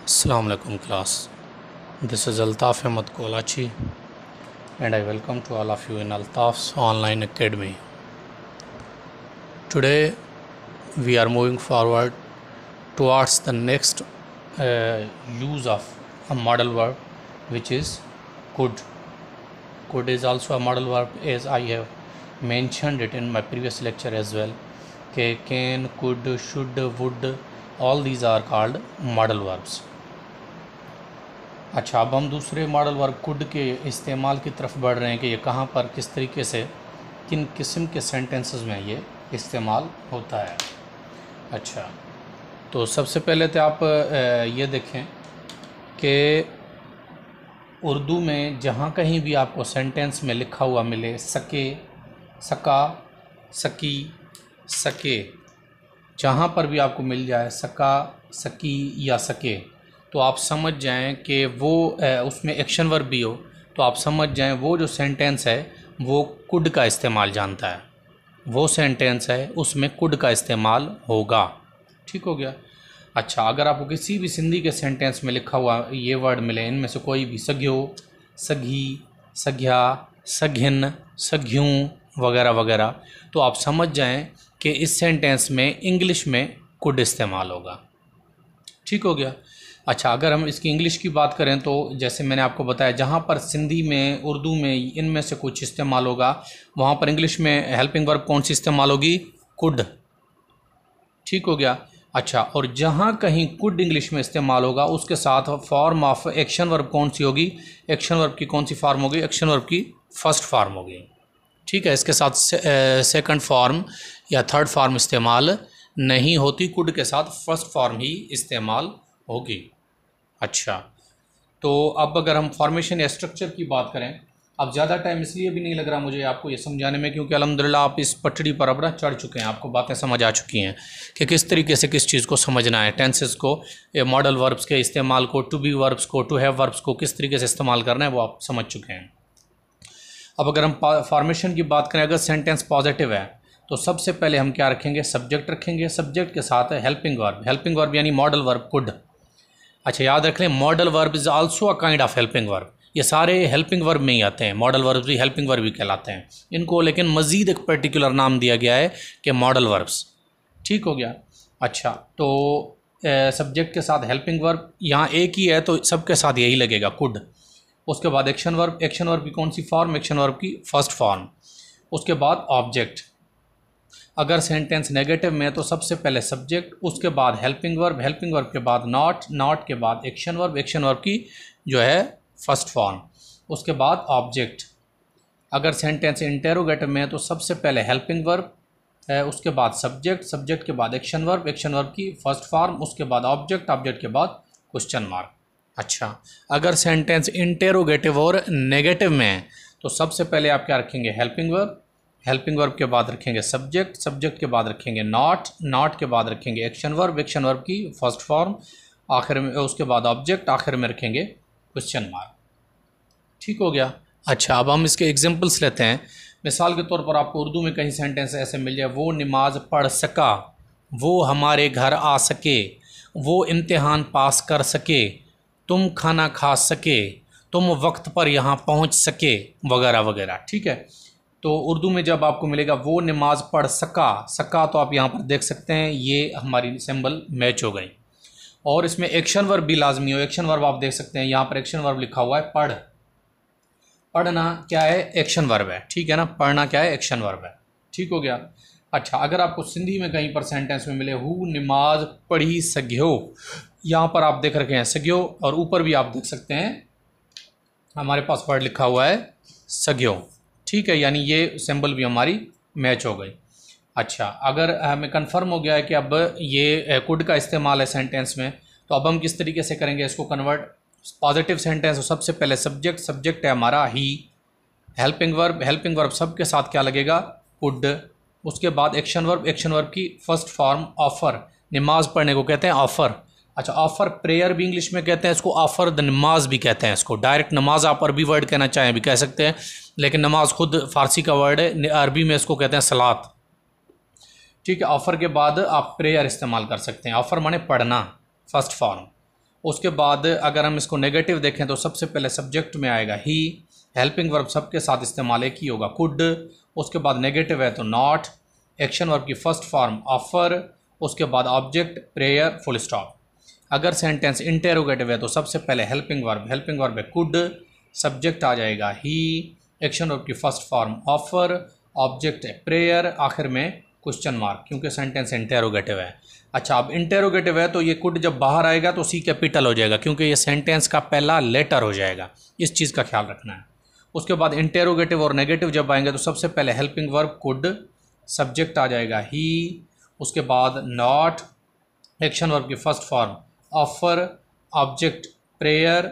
Assalamu alaikum class. This is Altaf Ahmed Kolachi and I welcome to all of you in Altaf's online academy. Today we are moving forward towards the next use of a modal verb, which is could. Could is also a modal verb, as I have mentioned it in my previous lecture as well. Can, could, should, would, all these are called modal verbs. अच्छा, अब हम दूसरे modal verb could के इस्तेमाल की तरफ बढ़ रहे हैं कि ये कहाँ पर किस तरीके से किन किस्म के सेंटेंसेस में ये इस्तेमाल होता है। अच्छा, तो सबसे पहले तो आप ये देखें कि उर्दू में जहाँ कहीं भी आपको सेंटेंस में लिखा हुआ मिले सके, सका, सकी, सके, जहाँ पर भी आपको मिल जाए सका, सकी या सके, तो आप समझ जाएं कि वो उसमें एक्शन वर्ब भी हो तो आप समझ जाएं वो जो सेंटेंस है वो कुड का इस्तेमाल जानता है, वो सेंटेंस है उसमें कुड का इस्तेमाल होगा। ठीक हो गया। अच्छा, अगर आपको किसी भी सिंधी के सेंटेंस में लिखा हुआ ये वर्ड मिले, इनमें से कोई भी सग्यो, सगी, सग्या, सघिन, सघ्यूं वगैरह वगैरह, तो आप समझ जाएं कि इस सेंटेंस में इंग्लिश में कुड इस्तेमाल होगा। ठीक हो गया। अच्छा, अगर हम इसकी इंग्लिश की बात करें तो जैसे मैंने आपको बताया, जहाँ पर सिंधी में, उर्दू में इनमें से कुछ इस्तेमाल होगा, वहाँ पर इंग्लिश में हेल्पिंग वर्ब कौन सी इस्तेमाल होगी? कुड। ठीक हो गया। अच्छा, और जहाँ कहीं कुड इंग्लिश में इस्तेमाल होगा उसके साथ फॉर्म ऑफ एक्शन वर्ब कौन सी होगी? एक्शन वर्ब की कौन सी फॉर्म होगी? एक्शन वर्ब की फर्स्ट फॉर्म होगी। ठीक है, इसके साथ सेकंड फॉर्म या थर्ड फॉर्म इस्तेमाल नहीं होती, कुड के साथ फर्स्ट फॉर्म ही इस्तेमाल होगी। अच्छा, तो अब अगर हम फॉर्मेशन या स्ट्रक्चर की बात करें, अब ज़्यादा टाइम इसलिए भी नहीं लग रहा मुझे आपको ये समझाने में, क्योंकि अल्हम्दुलिल्लाह आप इस पटड़ी पर अपना चढ़ चुके हैं, आपको बातें समझ आ चुकी हैं कि किस तरीके से किस चीज़ को समझना है, टेंसेस को, मॉडल वर्ब्स के इस्तेमाल को, टू बी वर्ब्स को, टू हैव वर्ब्स को किस तरीके से इस्तेमाल करना है वो आप समझ चुके हैं। अब अगर हम फॉर्मेशन की बात करें, अगर सेंटेंस पॉजिटिव है तो सबसे पहले हम क्या रखेंगे? सब्जेक्ट रखेंगे। सब्जेक्ट के साथ है हेल्पिंग वर्ब, हेल्पिंग वर्ब यानी मॉडल वर्ब कुड। अच्छा, याद रख लें, modal verb is also a kind of helping verb. ये सारे हेल्पिंग वर्ब में ही आते हैं, मॉडल वर्ब भी हेल्पिंग वर्ब भी कहलाते हैं इनको, लेकिन मज़ीद एक पर्टिकुलर नाम दिया गया है कि मॉडल वर्ब्स। ठीक हो गया। अच्छा, तो सब्जेक्ट के साथ हेल्पिंग वर्ब यहाँ एक ही है तो सबके साथ यही लगेगा, कुड। उसके बाद एक्शन वर्ब, एक्शन वर्ब की कौन सी फॉर्म? एक्शन वर्ब की फर्स्ट फॉर्म। उसके बाद ऑब्जेक्ट। अगर सेंटेंस नेगेटिव में है तो सबसे पहले सब्जेक्ट, उसके बाद हेल्पिंग वर्ब, हेल्पिंग वर्ब के बाद नॉट, नॉट के बाद एक्शन वर्ब, एक्शन वर्ब की जो है फर्स्ट फॉर्म, उसके बाद ऑब्जेक्ट। अगर सेंटेंस इंटेरोगेटिव में है तो सबसे पहले हेल्पिंग वर्ब है, उसके बाद सब्जेक्ट, सब्जेक्ट के बाद एक्शन वर्ब, एक्शन वर्ब की फर्स्ट फॉर्म, उसके बाद ऑब्जेक्ट, ऑब्जेक्ट के बाद क्वेश्चन मार्क। अच्छा, अगर सेंटेंस इंटेरोगेटिव और नेगेटिव में है तो सबसे पहले आप क्या रखेंगे? हेल्पिंग वर्ब, हेल्पिंग वर्ब के बाद रखेंगे सब्जेक्ट, सब्जेक्ट के बाद रखेंगे नॉट, नॉट के बाद रखेंगे एक्शन वर्ब, एक्शन वर्ब की फर्स्ट फॉर्म, आखिर में उसके बाद ऑब्जेक्ट, आखिर में रखेंगे क्वेश्चन मार्क। ठीक हो गया। अच्छा, अब हम इसके एग्जांपल्स लेते हैं। मिसाल के तौर पर आपको उर्दू में कहीं सेंटेंस ऐसे मिल जाए, वो नमाज पढ़ सका, वो हमारे घर आ सके, वो इम्तिहान पास कर सके, तुम खाना खा सके, तुम वक्त पर यहाँ पहुँच सके वगैरह वगैरह। ठीक है, तो उर्दू में जब आपको मिलेगा वो नमाज पढ़ सका, सका तो आप यहाँ पर देख सकते हैं ये हमारी सिंबल मैच हो गई। और इसमें एक्शन वर्ब भी लाजमी हो, एक्शन वर्ब आप देख सकते हैं यहाँ पर एक्शन वर्ब लिखा हुआ है पढ़। पढ़ना क्या है? एक्शन वर्ब है। ठीक है ना, पढ़ना क्या है? एक्शन वर्ब है। ठीक हो गया। अच्छा, अगर आपको सिंधी में कहीं पर सेंटेंस में मिले हु नमाज पढ़ी सग्यो, यहाँ पर आप देख रखे हैं सग्यो, और ऊपर भी आप देख सकते हैं हमारे पास वर्ड लिखा हुआ है सग्यो। ठीक है, यानी ये सिंबल भी हमारी मैच हो गई। अच्छा, अगर हमें कंफर्म हो गया है कि अब ये कुड का इस्तेमाल है सेंटेंस में, तो अब हम किस तरीके से करेंगे इसको कन्वर्ट? पॉजिटिव सेंटेंस हो, सबसे पहले सब्जेक्ट, सब्जेक्ट है हमारा ही, हेल्पिंग वर्ब, हेल्पिंग वर्ब सब के साथ क्या लगेगा? कुड। उसके बाद एक्शन वर्ब, एक्शन वर्ब की फर्स्ट फॉर्म ऑफ़र, नमाज पढ़ने को कहते हैं ऑफ़र। अच्छा, ऑफ़र प्रेयर भी इंग्लिश में कहते हैं इसको, ऑफ़र द नमाज भी कहते हैं इसको। डायरेक्ट नमाज आप अरबी वर्ड कहना चाहें भी कह सकते हैं, लेकिन नमाज खुद फ़ारसी का वर्ड है, अरबी में इसको कहते हैं सलात। ठीक है, ऑफ़र के बाद आप प्रेयर इस्तेमाल कर सकते हैं। ऑफ़र माने पढ़ना, फर्स्ट फॉर्म। उसके बाद अगर हम इसको नेगेटिव देखें तो सबसे पहले सब्जेक्ट में आएगा ही, हेल्पिंग वर्ब सबके साथ इस्तेमाल एक ही होगा कुड, उसके बाद नेगेटिव है तो नॉट, एक्शन वर्ब की फर्स्ट फॉर्म ऑफर, उसके बाद ऑब्जेक्ट प्रेयर फुल स्टॉप। अगर सेंटेंस इंटेरोगेटिव है तो सबसे पहले हेल्पिंग वर्ब है कुड, सब्जेक्ट आ जाएगा ही, एक्शन वर्ब की फर्स्ट फॉर्म ऑफर, ऑब्जेक्ट है प्रेयर, आखिर में क्वेश्चन मार्क, क्योंकि सेंटेंस इंटेरोगेटिव है। अच्छा, अब इंटेरोगेटिव है तो ये कुड जब बाहर आएगा तो सी कैपिटल हो जाएगा, क्योंकि ये सेंटेंस का पहला लेटर हो जाएगा, इस चीज़ का ख्याल रखना है। उसके बाद इंटेरोगेटिव और नेगेटिव जब आएंगे तो सबसे पहले हेल्पिंग वर्ब कुड, सब्जेक्ट आ जाएगा ही, उसके बाद नॉट, एक्शन वर्ब की first form offer, object prayer,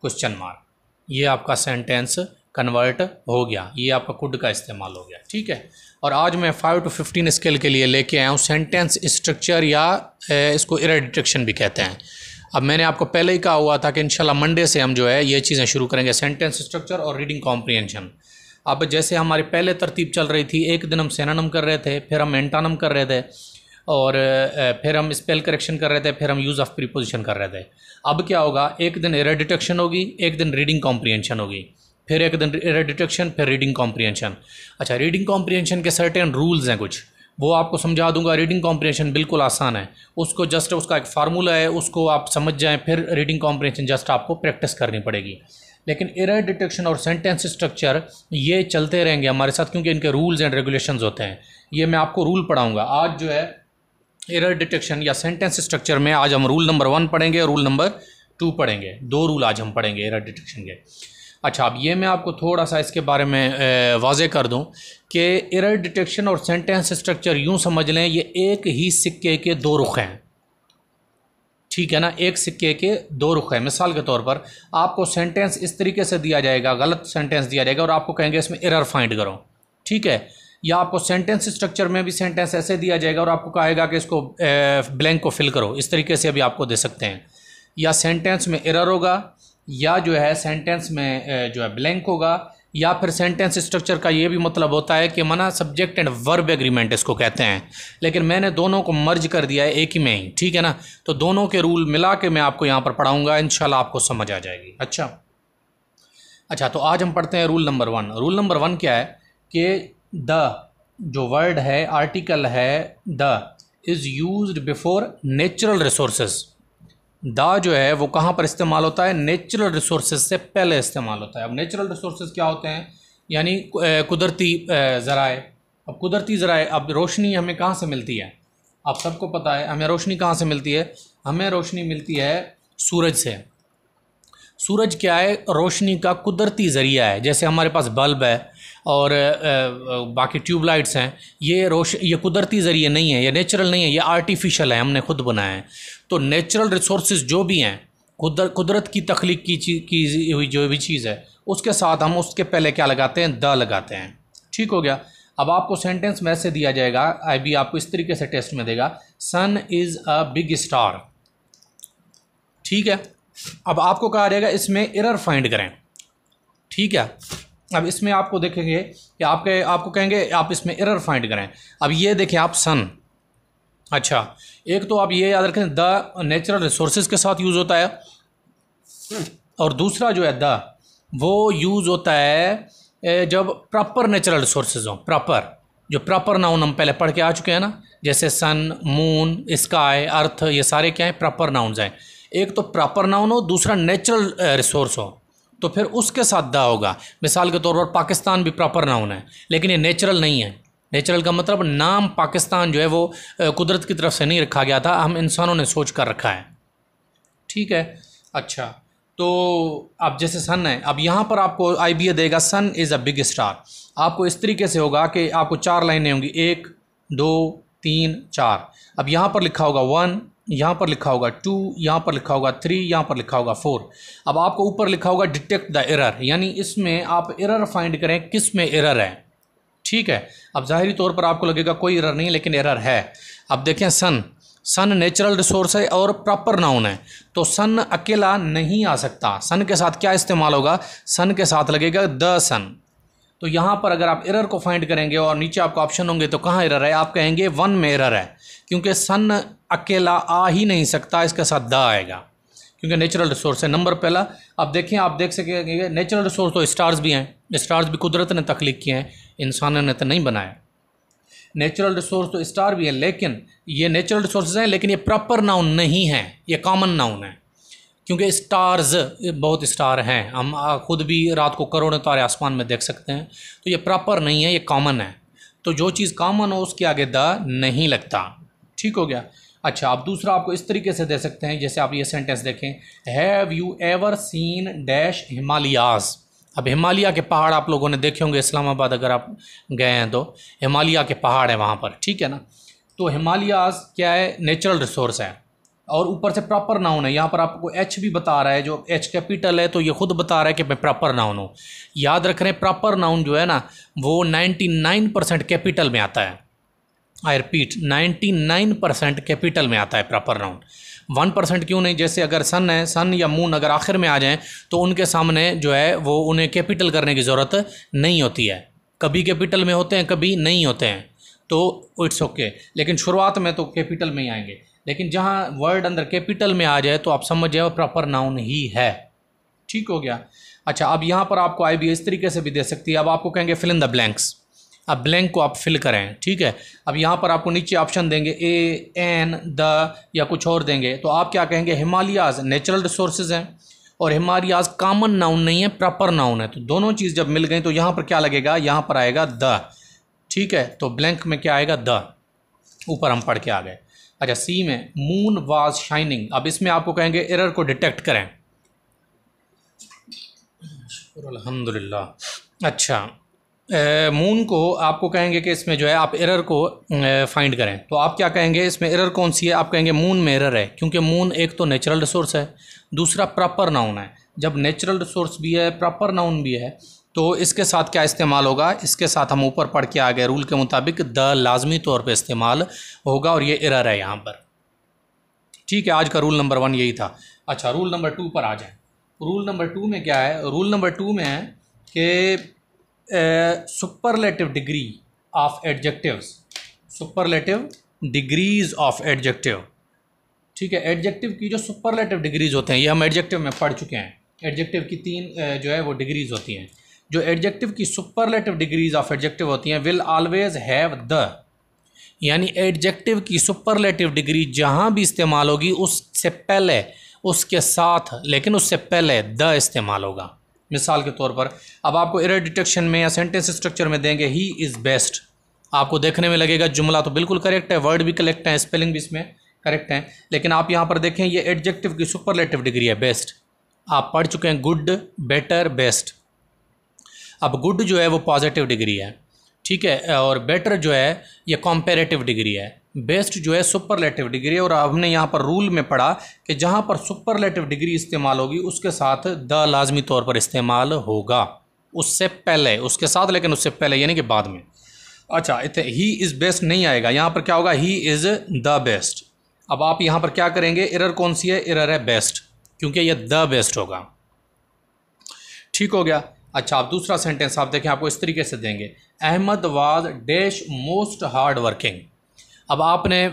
question mark. ये आपका सेंटेंस कन्वर्ट हो गया, ये आपका कुड का इस्तेमाल हो गया। ठीक है, और आज मैं 5 to 15 स्केल के लिए लेके आया हूँ सेंटेंस स्ट्रक्चर, या इसको एरर डिटेक्शन भी कहते हैं। अब मैंने आपको पहले ही कहा हुआ था कि इंशाल्लाह मंडे से हम जो है ये चीज़ें शुरू करेंगे, सेंटेंस स्ट्रक्चर और रीडिंग कॉम्प्रिहेंशन। अब जैसे हमारी पहले तरतीब चल रही थी, एक दिन हम सिनोनिम कर रहे थे, फिर हम एंटोनिम कर रहे थे, और फिर हम स्पेल करेक्शन कर रहे थे, फिर हम यूज़ ऑफ प्रीपोजिशन कर रहे थे। अब क्या होगा, एक दिन एरर डिटेक्शन होगी, एक दिन रीडिंग कॉम्प्रिहेंशन होगी, फिर एक दिन एरर डिटेक्शन, फिर रीडिंग कॉम्प्रिहेंशन। अच्छा, रीडिंग कॉम्प्रिहेंशन के सर्टेन रूल्स हैं कुछ, वो आपको समझा दूंगा। रीडिंग कॉम्प्रिहेंशन बिल्कुल आसान है, उसको जस्ट उसका एक फार्मूला है, उसको आप समझ जाएं, फिर रीडिंग कॉम्प्रिहेंशन जस्ट आपको प्रैक्टिस करनी पड़ेगी। लेकिन एरर डिटेक्शन और सेंटेंस स्ट्रक्चर ये चलते रहेंगे हमारे साथ, क्योंकि इनके रूल्स एंड रेगुलेशंस होते हैं। ये मैं आपको रूल पढ़ाऊँगा आज जो है एरर डिटेक्शन या सेंटेंस स्ट्रक्चर में। आज हम रूल नंबर 1 पढ़ेंगे, रूल नंबर 2 पढ़ेंगे, 2 रूल आज हम पढ़ेंगे एरर डिटेक्शन के। अच्छा, अब ये मैं आपको थोड़ा सा इसके बारे में वाज़े कर दूं कि एरर डिटेक्शन और सेंटेंस स्ट्रक्चर यूं समझ लें, ये एक ही सिक्के के 2 रुख हैं। ठीक है ना, एक सिक्के के 2 रुख हैं। मिसाल के तौर पर आपको सेंटेंस इस तरीके से दिया जाएगा, गलत सेंटेंस दिया जाएगा और आपको कहेंगे इसमें एरर फाइंड करो, ठीक है। या आपको सेंटेंस स्ट्रक्चर में भी सेंटेंस ऐसे दिया जाएगा और आपको कहेगा कि इसको ब्लैंक को फिल करो, इस तरीके से भी आपको दे सकते हैं। या सेंटेंस में एरर होगा, या जो है सेंटेंस में जो है ब्लैंक होगा, या फिर सेंटेंस स्ट्रक्चर का ये भी मतलब होता है कि मना सब्जेक्ट एंड वर्ब एग्रीमेंट इसको कहते हैं। लेकिन मैंने दोनों को मर्ज कर दिया है एक ही में ही, ठीक है ना। तो दोनों के रूल मिला के मैं आपको यहाँ पर पढ़ाऊँगा, इंशाल्लाह आपको समझ आ जाएगी। अच्छा, तो आज हम पढ़ते हैं रूल नंबर 1। रूल नंबर 1 क्या है कि द जो वर्ड है, आर्टिकल है the, is used before natural resources. दा जो है वो कहाँ पर इस्तेमाल होता है, नेचुरल रिसोर्सेज से पहले इस्तेमाल होता है। अब नेचुरल रिसोर्सेज क्या होते हैं, यानी कुदरती ज़राए। अब कुदरती ज़राए, अब रोशनी हमें कहाँ से मिलती है, आप सबको पता है हमें रोशनी कहाँ से मिलती है, हमें रोशनी मिलती है सूरज से। सूरज क्या है, रोशनी का कुदरती ज़रिया है। जैसे हमारे पास बल्ब है और बाकी ट्यूबलाइट्स हैं, ये कुदरती ज़रिए नहीं है, ये नेचुरल नहीं है, ये आर्टिफिशियल है, हमने खुद बनाया है। तो नेचुरल रिसोर्सेज जो भी हैं, कुदरत की तख्लीक की हुई जो भी चीज़ है, उसके साथ हम उसके पहले क्या लगाते हैं, द लगाते हैं। ठीक हो गया। अब आपको सेंटेंस में ऐसे दिया जाएगा, IB आपको इस तरीके से टेस्ट में देगा, सन इज़ अ बिग स्टार। ठीक है, अब आपको कहा जाएगा इसमें एरर फाइंड करें। ठीक है, अब इसमें आपको देखेंगे कि आपको कहेंगे आप इसमें एरर फाइंड करें। अब ये देखें आप सन, अच्छा, एक तो आप ये याद रखें द नेचुरल रिसोर्सेज के साथ यूज़ होता है, और दूसरा जो है द वो यूज़ होता है जब प्रॉपर नेचुरल रिसोर्सेज हों। प्रॉपर, जो प्रॉपर नाउन हम पहले पढ़ के आ चुके हैं ना, जैसे सन, मून, स्काई, अर्थ, ये सारे क्या हैं, प्रॉपर नाउन्स हैं। एक तो प्रॉपर नाउन हो, दूसरा नेचुरल रिसोर्स हो, तो फिर उसके साथ दा होगा। मिसाल के तौर पर पाकिस्तान भी प्रॉपर नाउन है, लेकिन ये नेचुरल नहीं है। नेचुरल का मतलब नाम पाकिस्तान जो है वो कुदरत की तरफ से नहीं रखा गया था, हम इंसानों ने सोच कर रखा है। ठीक है, अच्छा, तो अब जैसे सन है, अब यहाँ पर आपको IBA देगा सन इज़ अ बिग स्टार। आपको इस तरीके से होगा कि आपको 4 लाइनें होंगी, 1 2 3 4। अब यहाँ पर लिखा होगा 1, यहाँ पर लिखा होगा 2, यहाँ पर लिखा होगा 3, यहाँ पर लिखा होगा 4। अब आपको ऊपर लिखा होगा डिटेक्ट द एरर, यानी इसमें आप एरर फाइंड करें, किस में एरर है। ठीक है, अब ज़ाहिरी तौर पर आपको लगेगा कोई एरर नहीं, लेकिन एरर है। अब देखें सन नेचुरल रिसोर्स है और प्रॉपर नाउन है, तो सन अकेला नहीं आ सकता। सन के साथ क्या इस्तेमाल होगा, सन के साथ लगेगा द सन। तो यहाँ पर अगर आप एरर को फाइंड करेंगे और नीचे आपको ऑप्शन होंगे तो कहाँ एरर है, आप कहेंगे 1 में एरर है, क्योंकि सन अकेला आ ही नहीं सकता, इसके साथ द आएगा। क्योंकि नेचुरल रिसोर्स है। नंबर पहला, अब देखें, आप देख सकेंगे नेचुरल रिसोर्स तो स्टार्स भी हैं, स्टार्स भी कुदरत ने तख्लीक किए हैं, इंसानों ने तो नहीं बनाया। नेचुरल रिसोर्स तो स्टार भी है, लेकिन ये नेचुरल रिसोर्स हैं, लेकिन ये प्रॉपर नाउन नहीं है, ये कॉमन नाउन है। क्योंकि स्टार्स, बहुत स्टार हैं, हम खुद भी रात को करोड़ों तारे आसमान में देख सकते हैं, तो ये प्रॉपर नहीं है, ये कॉमन है। तो जो चीज़ कॉमन हो उसके आगे द नहीं लगता। ठीक हो गया। अच्छा, आप दूसरा आपको इस तरीके से दे सकते हैं, जैसे आप ये सेंटेंस देखें, have you ever seen dash Himalayas. अब हिमालय के पहाड़ आप लोगों ने देखे होंगे, इस्लामाबाद अगर आप गए हैं तो हिमालय के पहाड़ हैं वहाँ पर, ठीक है ना। तो हिमालयाज़ क्या है, नेचुरल रिसोर्स है, और ऊपर से प्रॉपर नाउन है। यहाँ पर आपको एच भी बता रहा है, जो एच कैपिटल है, तो ये खुद बता रहा है कि मैं प्रॉपर नाउन हूँ। याद रख रहे हैं, प्रॉपर नाउन जो है ना वो 99% कैपिटल में आता है। आई रिपीट, 99% कैपिटल में आता है प्रॉपर नाउन। 1% क्यों नहीं? जैसे अगर सन है, सन या मून अगर आखिर में आ जाएं तो उनके सामने जो है वो उन्हें कैपिटल करने की ज़रूरत नहीं होती है। कभी कैपिटल में होते हैं, कभी नहीं होते हैं, तो इट्स ओके। लेकिन शुरुआत में तो कैपिटल में ही आएंगे, लेकिन जहाँ वर्ड अंदर कैपिटल में आ जाए तो आप समझ जाए प्रॉपर नाउन ही है। ठीक हो गया। अच्छा, अब यहाँ पर आपको आई भी इस तरीके से भी दे सकती है। अब आपको कहेंगे फिल इन द ब्लैंक्स, अब ब्लैंक को आप फिल करें, ठीक है। अब यहाँ पर आपको नीचे ऑप्शन देंगे ए, एन, द या कुछ और देंगे, तो आप क्या कहेंगे, हिमालयाज़ नेचुरल रिसोर्सेज हैं और हिमालयाज़ कॉमन नाउन नहीं है, प्रॉपर नाउन है। तो दोनों चीज़ जब मिल गई तो यहाँ पर क्या लगेगा, यहाँ पर आएगा द, ठीक है। तो ब्लैंक में क्या आएगा, द, ऊपर हम पढ़ के आ गए। अच्छा, सी में मून वाज शाइनिंग। अब इसमें आपको कहेंगे एरर को डिटेक्ट करें। अल्हम्दुलिल्लाह। अच्छा, मून को आपको कहेंगे कि इसमें जो है आप एरर को फाइंड करें, तो आप क्या कहेंगे, इसमें एरर कौन सी है? आप कहेंगे मून में एरर है, क्योंकि मून एक तो नेचुरल रिसोर्स है, दूसरा प्रॉपर नाउन है। जब नेचुरल रिसोर्स भी है, प्रॉपर नाउन भी है, तो इसके साथ क्या इस्तेमाल होगा, इसके साथ हम ऊपर पढ़ के आ गए रूल के मुताबिक द लाजमी तौर पे इस्तेमाल होगा, और ये एरर है यहाँ पर। ठीक है, आज का रूल नंबर 1 यही था। अच्छा, रूल नंबर 2 पर आ जाए। रूल नंबर 2 में क्या है? रूल नंबर 2 में है कि superlative degree of adjectives, superlative degrees of adjective, ठीक है। एडजेक्टिव की जो सुपरलेटिव डिग्रीज होते हैं, ये हम एडजेक्टिव में पढ़ चुके हैं। एडजेक्टिव की 3 जो है वो डिग्रीज होती हैं। जो एडजेक्टिव की सुपरलेटिव डिग्रीज ऑफ एडजेक्टिव होती हैं, विल ऑलवेज हैव द, यानी एडजेक्टिव की सुपरलेटिव डिग्री जहाँ भी इस्तेमाल होगी उससे पहले, उसके साथ, लेकिन उससे पहले द इस्तेमाल होगा। मिसाल के तौर पर अब आपको एरर डिटेक्शन में या सेंटेंस स्ट्रक्चर में देंगे ही इज़ बेस्ट, आपको देखने में लगेगा जुमला तो बिल्कुल करेक्ट है, वर्ड भी करेक्ट है, स्पेलिंग भी इसमें करेक्ट है, लेकिन आप यहाँ पर देखें ये एडजेक्टिव की सुपरलेटिव डिग्री है, बेस्ट। आप पढ़ चुके हैं गुड, बेटर, बेस्ट। अब गुड जो है वो पॉजिटिव डिग्री है, ठीक है, और बेटर जो है ये कॉम्पेरेटिव डिग्री है, बेस्ट जो है सुपरलेटिव डिग्री है। और हमने यहाँ पर रूल में पढ़ा कि जहाँ पर सुपरलेटिव डिग्री इस्तेमाल होगी उसके साथ द लाजमी तौर पर इस्तेमाल होगा, उससे पहले, उसके साथ, लेकिन उससे पहले यानी कि बाद में। अच्छा, इतने ही इज़ बेस्ट नहीं आएगा, यहाँ पर क्या होगा, ही इज़ द बेस्ट। अब आप यहाँ पर क्या करेंगे, एरर कौन सी है, एरर है बेस्ट, क्योंकि ये द बेस्ट होगा। ठीक हो गया। अच्छा, आप दूसरा सेंटेंस आप देखें, आपको इस तरीके से देंगे, Ahmed was dash most hard working. अब आपने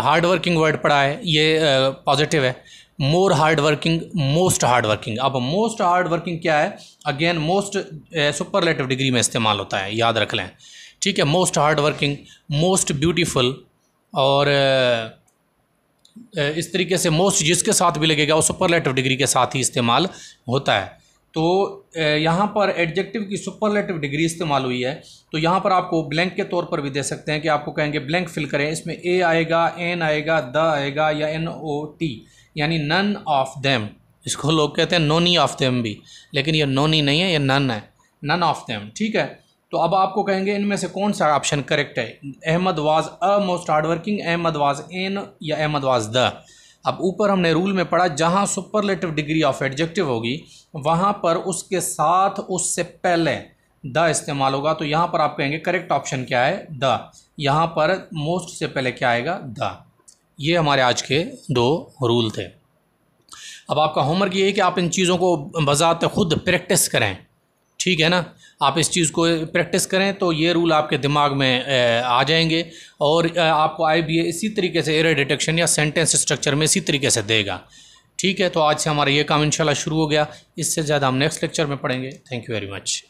हार्ड वर्किंग वर्ड पढ़ा है, ये पॉजिटिव है, मोर hard working, most hard working. अब मोस्ट हार्ड वर्किंग क्या है, अगेन मोस्ट सुपरलेटिव डिग्री में इस्तेमाल होता है, याद रख लें, ठीक है। Most hard working, most beautiful, और इस तरीके से मोस्ट जिसके साथ भी लगेगा वो सुपरलेटिव डिग्री के साथ ही इस्तेमाल होता है। तो यहाँ पर एडजेक्टिव की सुपरलेटिव डिग्री इस्तेमाल हुई है, तो यहाँ पर आपको ब्लैंक के तौर पर भी दे सकते हैं कि आपको कहेंगे ब्लैंक फिल करें, इसमें ए आएगा, एन आएगा, द आएगा, या NOT, यानी नन ऑफ देम। इसको लोग कहते हैं नोनी ऑफ देम भी, लेकिन ये नोनी नहीं है, ये नन है, नन ऑफ देम, ठीक है। तो अब आपको कहेंगे इनमें से कौन सा ऑप्शन करेक्ट है, Ahmed was a most hard working, Ahmed was an, या अहमद वाज द। अब ऊपर हमने रूल में पढ़ा, जहाँ सुपरलेटिव डिग्री ऑफ एडजेक्टिव होगी वहाँ पर उसके साथ, उससे पहले द इस्तेमाल होगा। तो यहाँ पर आप कहेंगे करेक्ट ऑप्शन क्या है, द। यहाँ पर मोस्ट से पहले क्या आएगा, द। ये हमारे आज के 2 रूल थे। अब आपका होमवर्क ये है कि आप इन चीज़ों को बजाते खुद प्रैक्टिस करें, ठीक है ना। आप इस चीज़ को प्रैक्टिस करें तो ये रूल आपके दिमाग में आ जाएंगे, और आपको IBA इसी तरीके से एरर डिटेक्शन या सेंटेंस स्ट्रक्चर में इसी तरीके से देगा, ठीक है, तो आज से हमारा ये काम इंशाल्लाह शुरू हो गया। इससे ज़्यादा हम नेक्स्ट लेक्चर में पढ़ेंगे। Thank you very much.